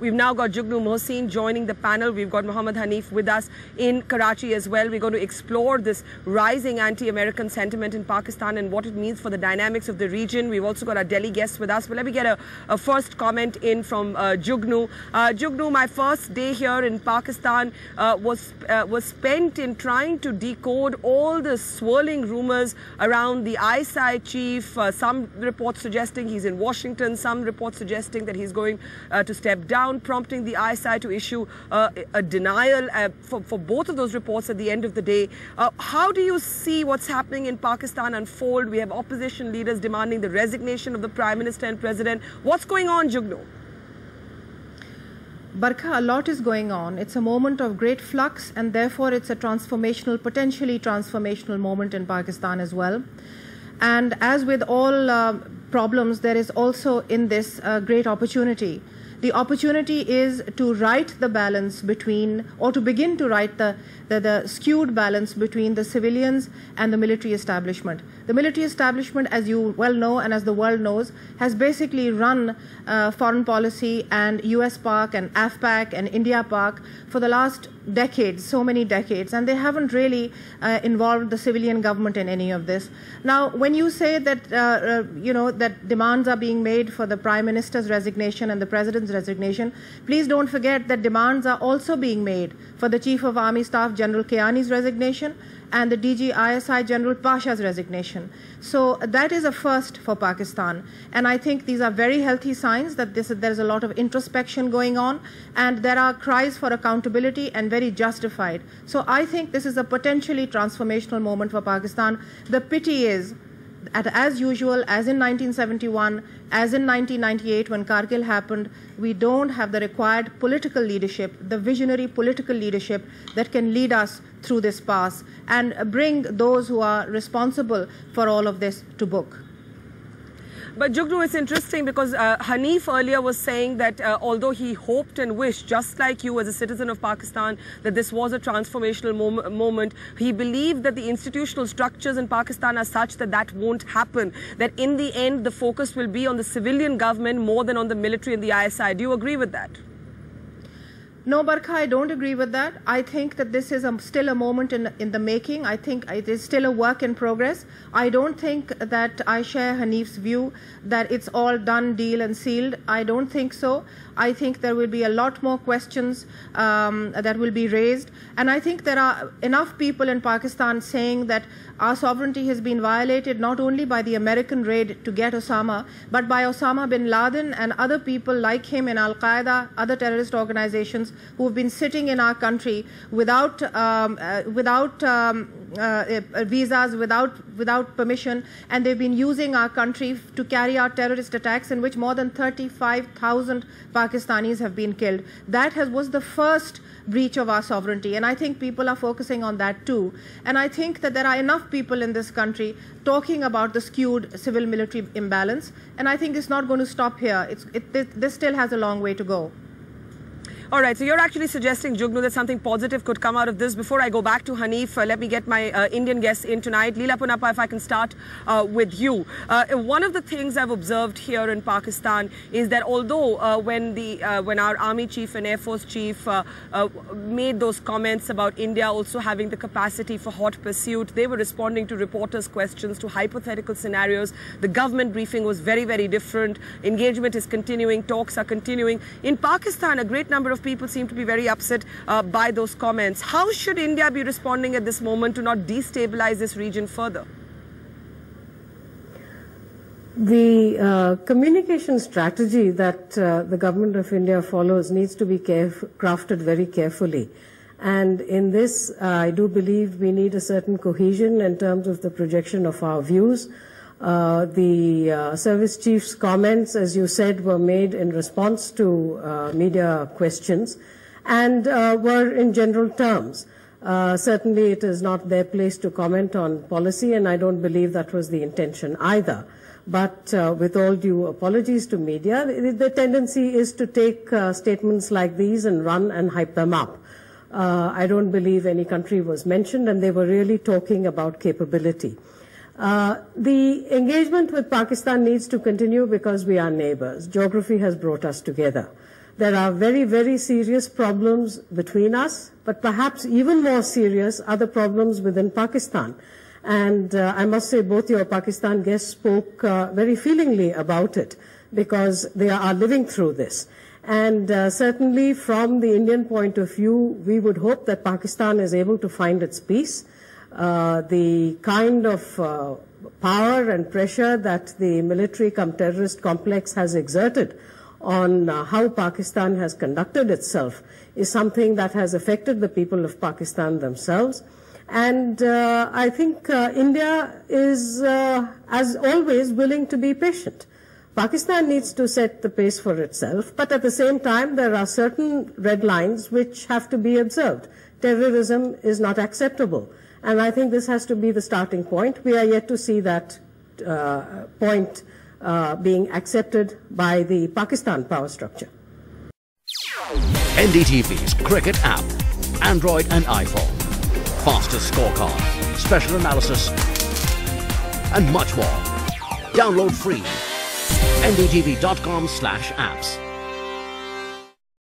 We've now got Jughnu Mohsin joining the panel. We've got Mohammed Hanif with us in Karachi as well. We're going to explore this rising anti-American sentiment in Pakistan and what it means for the dynamics of the region. We've also got our Delhi guests with us. But let me get a first comment in from Jughnu. Jughnu, my first day here in Pakistan was spent in trying to decode all the swirling rumors around the ISI chief. Some reports suggesting he's in Washington, some reports suggesting that he's going to step down, prompting the ISI to issue a denial for both of those reports at the end of the day. How do you see what's happening in Pakistan unfold? We have opposition leaders demanding the resignation of the Prime Minister and President. What's going on, Jughnu? Barkha, a lot is going on. It's a moment of great flux, and therefore it's a transformational, potentially transformational moment in Pakistan as well. And as with all problems, there is also in this great opportunity. The opportunity is to right the balance between, or to begin to right the skewed balance between the civilians and the military establishment. The military establishment, as you well know and as the world knows, has basically run foreign policy and US-Pak and AFPAC and India-Pak for the last decades, so many decades, and they haven't really involved the civilian government in any of this. Now, when you say that, that demands are being made for the Prime Minister's resignation and the President's resignation, please don't forget that demands are also being made for the Chief of Army Staff General Kiani's resignation and the DG ISI General Pasha's resignation. So that is a first for Pakistan. And I think these are very healthy signs that there's a lot of introspection going on, and there are cries for accountability, and very justified. So I think this is a potentially transformational moment for Pakistan. The pity is, as usual, as in 1971, as in 1998 when Kargil happened, we don't have the required political leadership, the visionary political leadership that can lead us through this pass and bring those who are responsible for all of this to book. But Jughnu, it's interesting because Hanif earlier was saying that although he hoped and wished, just like you as a citizen of Pakistan, that this was a transformational moment, he believed that the institutional structures in Pakistan are such that that won't happen, that in the end the focus will be on the civilian government more than on the military and the ISI. Do you agree with that? No, Barkha, I don't agree with that. I think that this is still a moment in the making. I think it is still a work in progress. I don't think that I share Hanif's view that it's all done, deal and sealed. I don't think so. I think there will be a lot more questions that will be raised. And I think there are enough people in Pakistan saying that our sovereignty has been violated not only by the American raid to get Osama, but by Osama bin Laden and other people like him in Al-Qaeda, other terrorist organizations who have been sitting in our country without visas, without permission, and they've been using our country to carry out terrorist attacks in which more than 35,000 Pakistanis have been killed. That was the first breach of our sovereignty, and I think people are focusing on that too. And I think that there are enough people in this country talking about the skewed civil-military imbalance, and I think it's not going to stop here. This still has a long way to go. All right, so you're actually suggesting, Jughnu, that something positive could come out of this. Before I go back to Hanif, let me get my Indian guests in tonight. Leela Punappa, if I can start with you. One of the things I've observed here in Pakistan is that although when our Army Chief and Air Force Chief made those comments about India also having the capacity for hot pursuit, they were responding to reporters' questions, to hypothetical scenarios. The government briefing was very, very different. Engagement is continuing, talks are continuing. In Pakistan, a great number of people seem to be very upset by those comments. How should India be responding at this moment to not destabilize this region further? The communication strategy that the government of India follows needs to be crafted very carefully. And in this, I do believe we need a certain cohesion in terms of the projection of our views. The service chief's comments, as you said, were made in response to media questions and were in general terms. Certainly it is not their place to comment on policy, and I don't believe that was the intention either. But with all due apologies to media, the tendency is to take statements like these and run and hype them up. I don't believe any country was mentioned, and they were really talking about capability. The engagement with Pakistan needs to continue because we are neighbors. Geography has brought us together. There are very, very serious problems between us, but perhaps even more serious are the problems within Pakistan. And I must say both your Pakistan guests spoke very feelingly about it, because they are living through this. And certainly from the Indian point of view, we would hope that Pakistan is able to find its peace. The kind of power and pressure that the military-cum-terrorist complex has exerted on how Pakistan has conducted itself is something that has affected the people of Pakistan themselves. And I think India is, as always, willing to be patient. Pakistan needs to set the pace for itself, but at the same time, there are certain red lines which have to be observed. Terrorism is not acceptable, and I think this has to be the starting point. We are yet to see that point being accepted by the Pakistan power structure. NDTV's cricket app, Android and iPhone, fastest scorecard, special analysis, and much more. Download free. ndtv.com/apps.